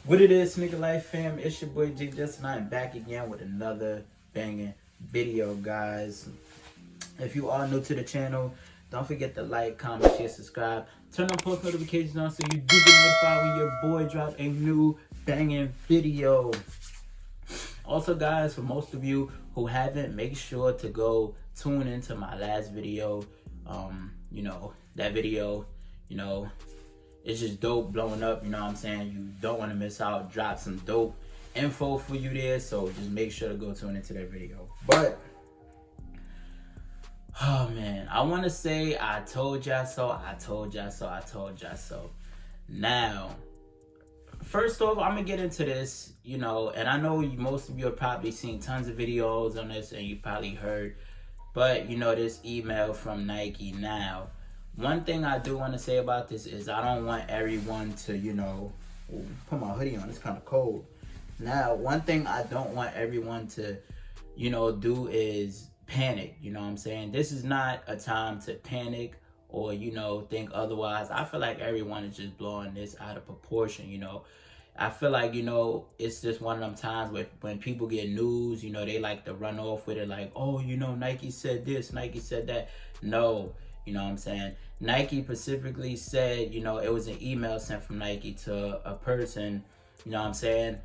What it is, Sneaker Life fam, it's your boy J-Jus and I'm back again with another banging video, guys. If you are new to the channel, don't forget to like, comment, share, subscribe. Turn on post notifications on so you do get notified when your boy drop a new banging video. Also, guys, for most of you who haven't, make sure to go tune into my last video. That video, it's just dope, blowing up, you know what I'm saying? You don't want to miss out. Drop some dope info for you there, so just make sure to go tune into that video. But oh man, I want to say I told y'all so, I told y'all so, I told y'all so. Now, first off, I'm gonna get into this, and I know most of you have probably seen tons of videos on this and you probably heard, but this email from Nike. Now, one thing I do want to say about this is I don't want everyone to, put my hoodie on, it's kind of cold. Now, one thing I don't want everyone to, do is panic, you know what I'm saying? This is not a time to panic or, think otherwise. I feel like everyone is just blowing this out of proportion, I feel like, it's just one of them times when people get news, they like to run off with it like, oh, Nike said this, Nike said that. No, you know what I'm saying? Nike specifically said, it was an email sent from Nike to a person, you know what I'm saying?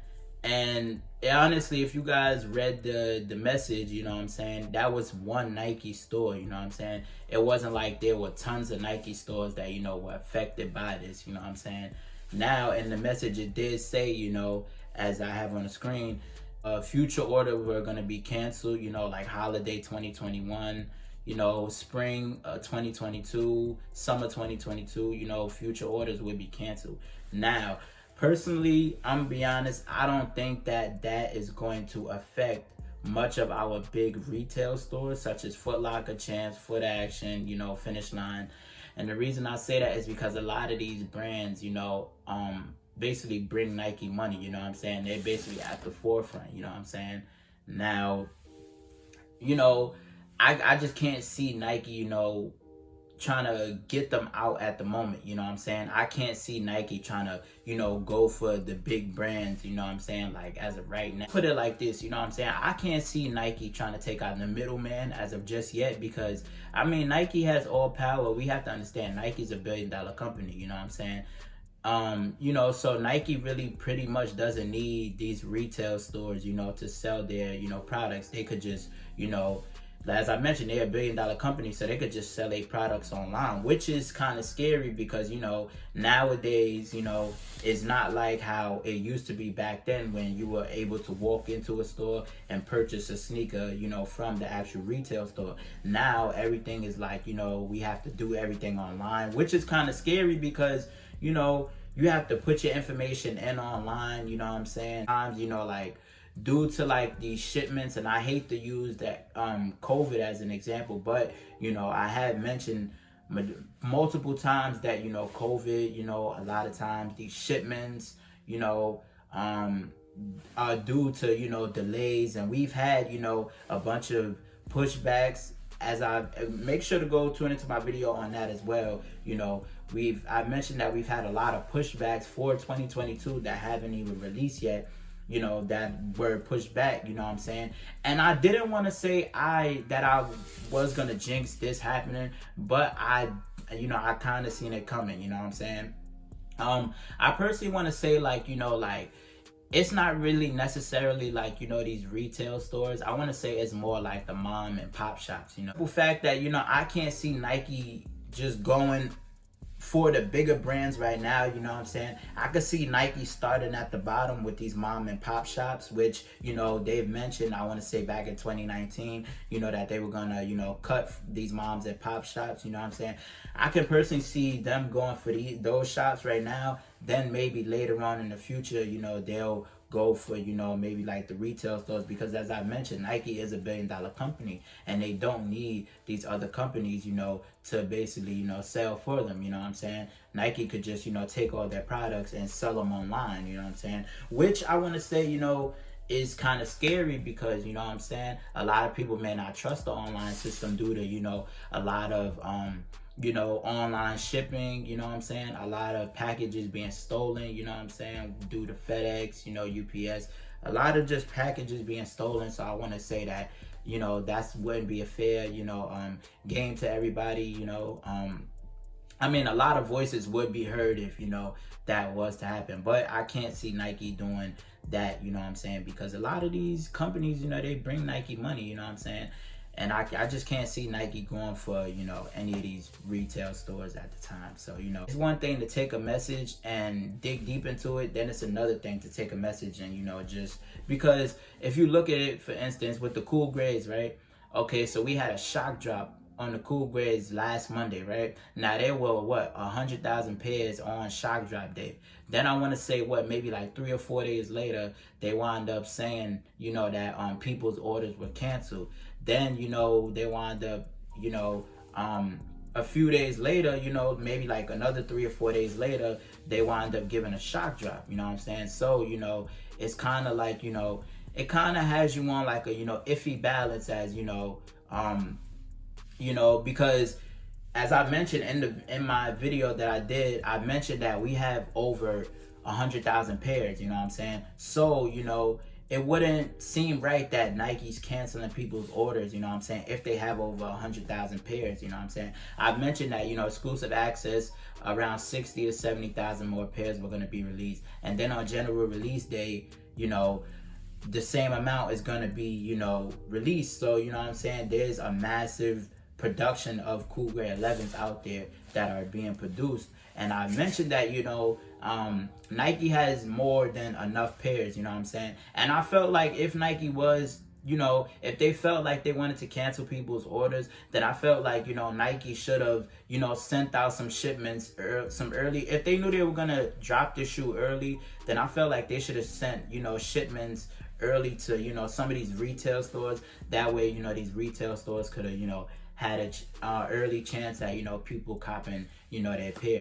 And honestly, if you guys read the message, you know what I'm saying, that was one Nike store, you know what I'm saying? It wasn't like there were tons of Nike stores that, were affected by this, you know what I'm saying? Now, in the message, it did say, as I have on the screen, future orders were going to be canceled, like holiday 2021, spring 2022, summer 2022, future orders would be canceled. Now, personally, I'm gonna be honest, I don't think that is going to affect much of our big retail stores such as Foot Locker, Champs, Foot Action, Finish Line. And the reason I say that is because a lot of these brands, basically bring Nike money, you know what I'm saying? They're basically at the forefront, you know what I'm saying? Now, I just can't see Nike, trying to get them out at the moment, you know what I'm saying? I can't see Nike trying to, go for the big brands, you know what I'm saying? Like, as of right now. Put it like this, you know what I'm saying? I can't see Nike trying to take out the middleman as of just yet because, Nike has all power. We have to understand Nike's $1 billion company, you know what I'm saying? So Nike really pretty much doesn't need these retail stores, to sell their, products. They could just, as I mentioned, they're $1 billion company, so they could just sell their products online, which is kind of scary because, nowadays, it's not like how it used to be back then when you were able to walk into a store and purchase a sneaker, from the actual retail store. Now, everything is like, we have to do everything online, which is kind of scary because, you have to put your information in online, you know what I'm saying? Times, like, due to like these shipments, and I hate to use that COVID as an example, but I have mentioned multiple times that COVID, a lot of times these shipments, are due to delays, and we've had a bunch of pushbacks. As I make sure to go tune into my video on that as well, I mentioned that we've had a lot of pushbacks for 2022 that haven't even released yet, that were pushed back, you know what I'm saying? And I didn't want to say that I was gonna jinx this happening, but I kind of seen it coming, you know what I'm saying? I personally want to say it's not really necessarily like, these retail stores. I want to say it's more like the mom and pop shops, The fact that, I can't see Nike just going for the bigger brands right now, you know what I'm saying? I could see Nike starting at the bottom with these mom and pop shops, which, they've mentioned, I want to say back in 2019, that they were gonna, cut these moms and pop shops, you know what I'm saying? I can personally see them going for those shops right now. Then maybe later on in the future, they'll go for, maybe like the retail stores, because as I mentioned, Nike is $1 billion company and they don't need these other companies, to basically, sell for them, you know what I'm saying? Nike could just, take all their products and sell them online, you know what I'm saying? Which I want to say, is kind of scary because, you know what I'm saying, a lot of people may not trust the online system due to, a lot of, you know, online shipping, you know what I'm saying? A lot of packages being stolen, you know what I'm saying, due to FedEx, you know, UPS. A lot of just packages being stolen. So I want to say that, you know, that's wouldn't be a fair, you know, game to everybody, you know. I mean, a lot of voices would be heard if, you know, that was to happen. But I can't see Nike doing that, you know what I'm saying? Because a lot of these companies, you know, they bring Nike money, you know what I'm saying? And I just can't see Nike going for, you know, any of these retail stores at the time. So, you know, it's one thing to take a message and dig deep into it. Then it's another thing to take a message and, you know, just because if you look at it, for instance, with the cool grades, right? Okay, so we had a shock drop on the cool grades last Monday, right? Now they were what, 100,000 pairs on shock drop day. Then I want to say what, maybe like 3 or 4 days later, they wound up saying, you know, that people's orders were canceled. Then, you know, they wound up, you know, a few days later, you know, maybe like another 3 or 4 days later, they wind up giving a shock drop, you know what I'm saying? So, you know, it's kind of like, you know, it kind of has you on like a, you know, iffy balance as, you know, because as I mentioned in my video that I did, I mentioned that we have over 100,000 pairs, you know what I'm saying? So, you know, it wouldn't seem right that Nike's canceling people's orders, you know what I'm saying, if they have over 100,000 pairs, you know what I'm saying? I mentioned that, you know, exclusive access, around 60 to 70,000 more pairs were going to be released. And then on general release day, you know, the same amount is going to be, you know, released. So, you know what I'm saying, there's a massive production of cool grade 11s out there that are being produced. And I mentioned that, you know, Nike has more than enough pairs, you know what I'm saying? And I felt like if Nike was, you know, if they felt like they wanted to cancel people's orders, then I felt like, you know, Nike should have, you know, sent out some shipments, some early. If they knew they were going to drop the shoe early, then I felt like they should have sent, you know, shipments early to, you know, some of these retail stores. That way, you know, these retail stores could have, you know, had a early chance at, you know, people copping, you know, their pair.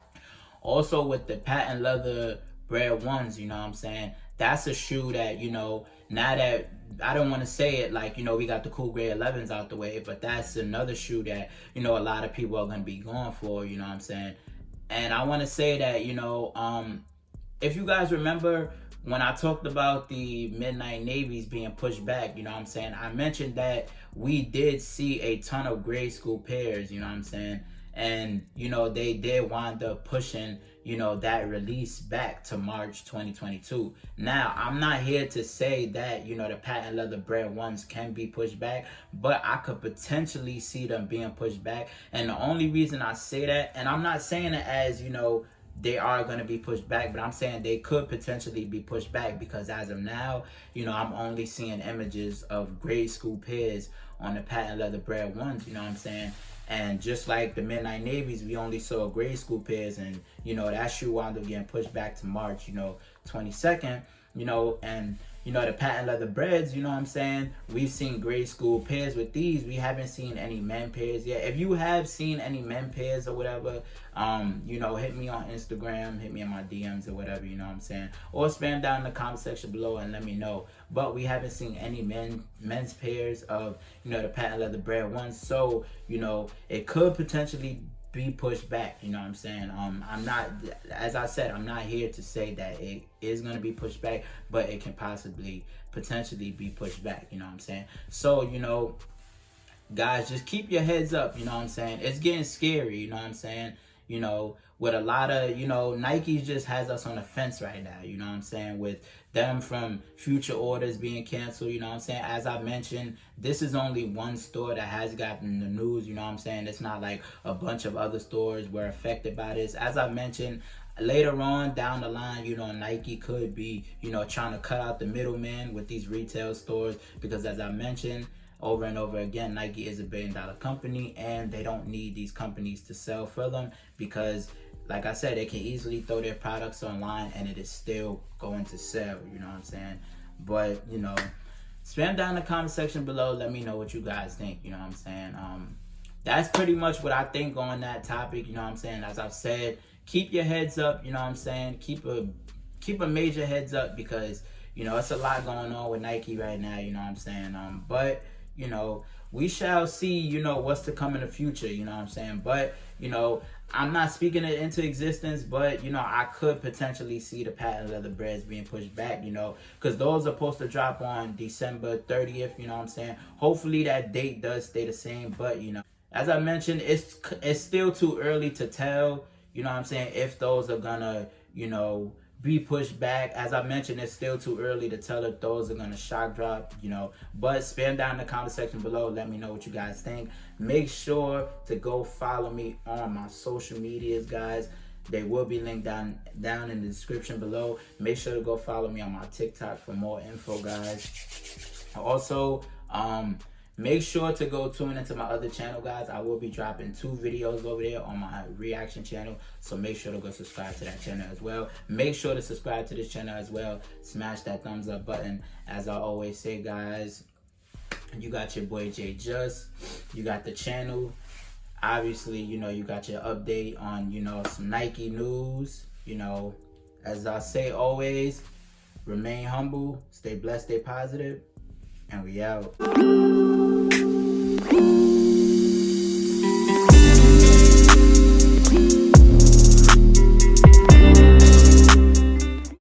Also with the patent leather Bred ones, you know what I'm saying, that's a shoe that, you know, now that I don't want to say it like, you know, we got the cool grade 11s out the way, but that's another shoe that, you know, a lot of people are going to be going for, you know what I'm saying? And I want to say that, you know, if you guys remember when I talked about the Midnight Navies being pushed back, you know what I'm saying, I mentioned that we did see a ton of grade school pairs, you know what I'm saying? And, you know, they did wind up pushing, you know, that release back to March 2022. Now, I'm not here to say that, you know, the patent leather Bred ones can be pushed back, but I could potentially see them being pushed back. And the only reason I say that, and I'm not saying it as, you know, they are going to be pushed back, but I'm saying they could potentially be pushed back because as of now, you know, I'm only seeing images of grade school pairs on the patent leather Bred ones, you know what I'm saying? And just like the Midnight Navies, we only saw grade school pairs, and, you know, that shoe wound up getting pushed back to March, you know, 22nd, you know, and, you know, the patent leather Breds, you know what I'm saying? We've seen grade school pairs with these. We haven't seen any men pairs yet. If you have seen any men pairs or whatever, you know, hit me on Instagram, hit me in my DMs or whatever, you know what I'm saying? Or spam down in the comment section below and let me know. But we haven't seen any men's pairs of, you know, the patent leather Bred ones. So, you know, it could potentially be pushed back, you know what I'm saying? I'm not, as I said, I'm not here to say that it is going to be pushed back, but it can possibly potentially be pushed back, you know what I'm saying? So, you know, guys, just keep your heads up, you know what I'm saying? It's getting scary, you know what I'm saying? You know, with a lot of, you know, Nike just has us on the fence right now, you know what I'm saying? With them from future orders being canceled, you know what I'm saying? As I mentioned, this is only one store that has gotten the news, you know what I'm saying? It's not like a bunch of other stores were affected by this. As I mentioned, later on down the line, you know, Nike could be, you know, trying to cut out the middleman with these retail stores because as I mentioned, over and over again, Nike is a $1 billion company and they don't need these companies to sell for them because, like I said, they can easily throw their products online and it is still going to sell, you know what I'm saying? But, you know, spam down in the comment section below. Let me know what you guys think, you know what I'm saying? That's pretty much what I think on that topic, you know what I'm saying? As I've said, keep your heads up, you know what I'm saying? Keep a major heads up because, you know, it's a lot going on with Nike right now, you know what I'm saying? But you know, we shall see, you know, what's to come in the future, you know what I'm saying? But, you know, I'm not speaking it into existence, but, you know, I could potentially see the patent leather breads being pushed back, you know, because those are supposed to drop on December 30th, you know what I'm saying? Hopefully that date does stay the same, but, you know, as I mentioned, it's still too early to tell, you know what I'm saying, if those are gonna, you know, be pushed back. As I mentioned, it's still too early to tell if those are gonna shock drop, you know. But spam down in the comment section below. Let me know what you guys think. Make sure to go follow me on my social medias, guys. They will be linked down in the description below. Make sure to go follow me on my TikTok for more info, guys. Also, make sure to go tune into my other channel, guys. I will be dropping 2 videos over there on my reaction channel, so make sure to go subscribe to that channel as well. Make sure to subscribe to this channel as well. Smash that thumbs up button. As I always say, guys, you got your boy J-Jus. You got the channel. Obviously, you know, you got your update on, you know, some Nike news. You know, as I say always, remain humble, stay blessed, stay positive, and we out.